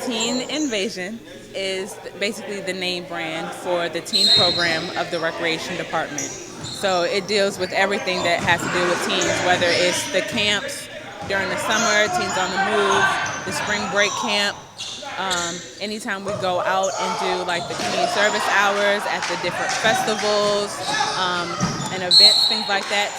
Teen Invasion is basically the name brand for the teen program of the recreation department. So it deals with everything that has to do with teens, whether it's the camps during the summer, Teens on the Move, the spring break camp. Anytime we go out and do like the community service hours at the different festivals and events, things like that.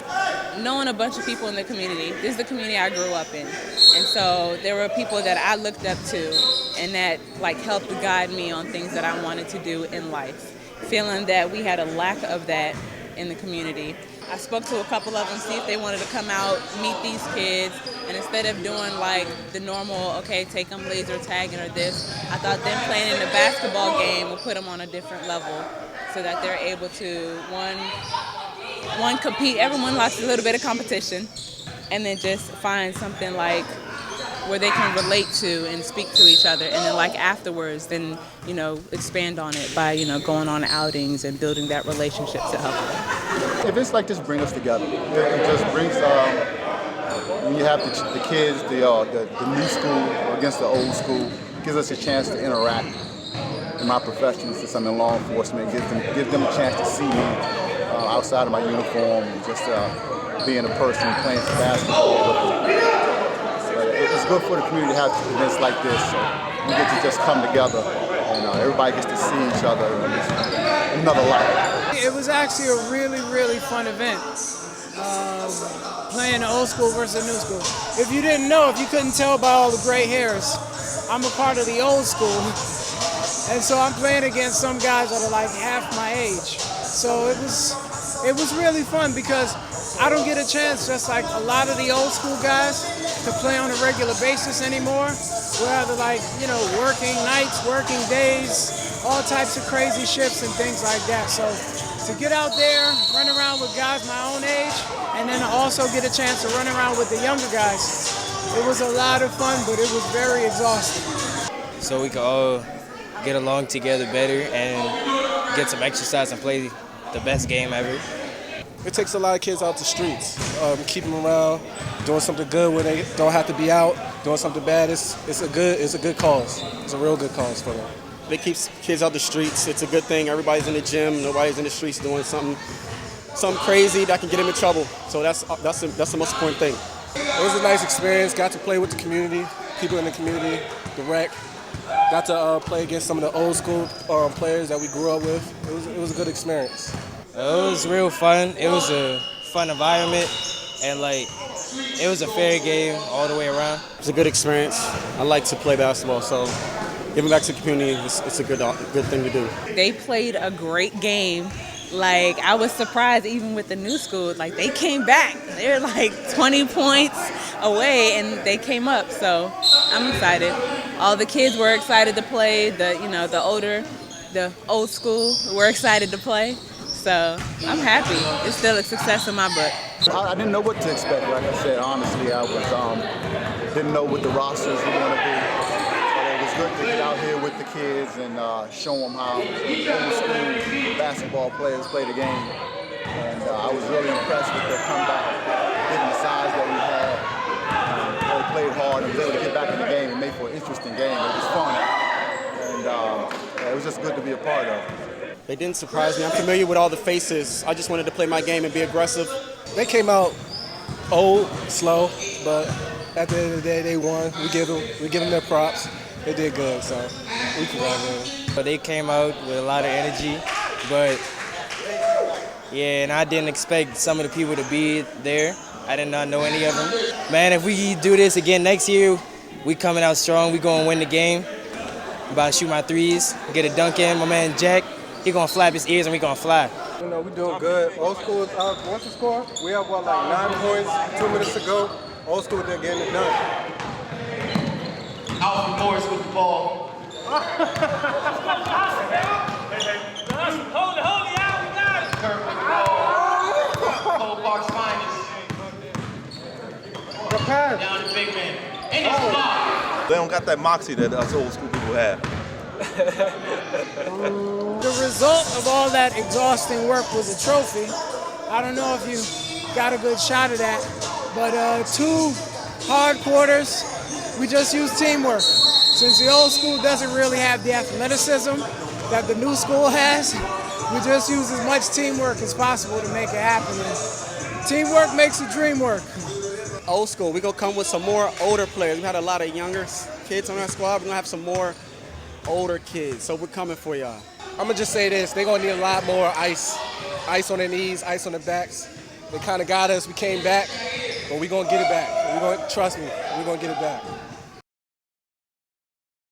Knowing a bunch of people in the community, this is the community I grew up in. And so there were people that I looked up to and that like helped guide me on things that I wanted to do in life. Feeling that we had a lack of that in the community. I spoke to a couple of them, see if they wanted to come out, meet these kids, and instead of doing like the normal, okay, take them laser tagging or this, I thought them playing in the basketball game would put them on a different level so that they're able to, one compete, everyone likes a little bit of competition, and then just find something like where they can relate to and speak to each other, and then like afterwards, then, you know, expand on it by, you know, going on outings and building that relationship to help them. Events like this bring us together. It just brings, when you have the kids, the new school against the old school, gives us a chance to interact. In my profession, since I'm in law enforcement, gives them a chance to see me outside of my uniform, and just being a person playing basketball. It's good for the community to have events like this. So we get to just come together, and everybody gets to see each other in another light. It was actually a really, really fun event. Playing the old school versus the new school. If you didn't know, if you couldn't tell by all the gray hairs, I'm a part of the old school. And so I'm playing against some guys that are like half my age. So it was really fun because I don't get a chance, just like a lot of the old school guys, to play on a regular basis anymore. We're either like, you know, working nights, working days, all types of crazy shifts and things like that. So to get out there, run around with guys my own age, and then also get a chance to run around with the younger guys, it was a lot of fun, but it was very exhausting. So we could all get along together better and get some exercise and play the best game ever. It takes a lot of kids out the streets, keep them around, doing something good where they don't have to be out, doing something bad. It's a good cause. It's a real good cause for them. It keeps kids out the streets. It's a good thing. Everybody's in the gym. Nobody's in the streets doing something crazy that can get them in trouble. So that's the most important thing. It was a nice experience. Got to play with the community, people in the community, the rec. Got to play against some of the old school players that we grew up with. It was a good experience. It was real fun. It was a fun environment, and like it was a fair game all the way around. It's a good experience. I like to play basketball, so giving back to the community, it's a good thing to do. They played a great game. Like, I was surprised even with the new school, like they came back. They're like 20 points away and they came up, so I'm excited. All the kids were excited to play, the old school were excited to play. So I'm happy. It's still a success in my book. I didn't know what to expect. Like I said, honestly, I didn't know what the rosters were going to be. But it was good to get out here with the kids and show them how old school basketball players play the game. And I was really impressed with their comeback, given the size that we had. They played hard and was able to get back in the game and make for an interesting game. It was fun. And it was just good to be a part of. They didn't surprise me. I'm familiar with all the faces. I just wanted to play my game and be aggressive. They came out old, slow, but at the end of the day, they won. We give them their props. They did good, so we congratulate them. But they came out with a lot of energy, but yeah, and I didn't expect some of the people to be there. I did not know any of them. Man, if we do this again next year, we coming out strong. We gonna win the game. I'm about to shoot my threes, get a dunk in. My man Jack, he gonna flap his ears and we gonna fly. You know, we doing good. Old school is out. What's the score? We have like 9 points, 2 minutes to go. Old school, they're getting it done. Alfred Morris with the ball. Hold it out, we got it. Kirk with the ball. Takoma Park's finest. The pass. Down to big man. And it's blocked. They don't got that moxie that us old school people have. The result of all that exhausting work was a trophy. I don't know if you got a good shot of that, but 2 hard quarters, we just used teamwork. Since the old school doesn't really have the athleticism that the new school has, we just use as much teamwork as possible to make it happen. And teamwork makes the dream work. Old school, we're going to come with some more older players. We had a lot of younger kids on our squad. We're going to have some more older kids, so we're coming for y'all. I'm going to just say this. They're going to need a lot more ice. Ice on their knees, ice on their backs. They kind of got us. We came back, but we're going to get it back. Trust me, we're going to get it back.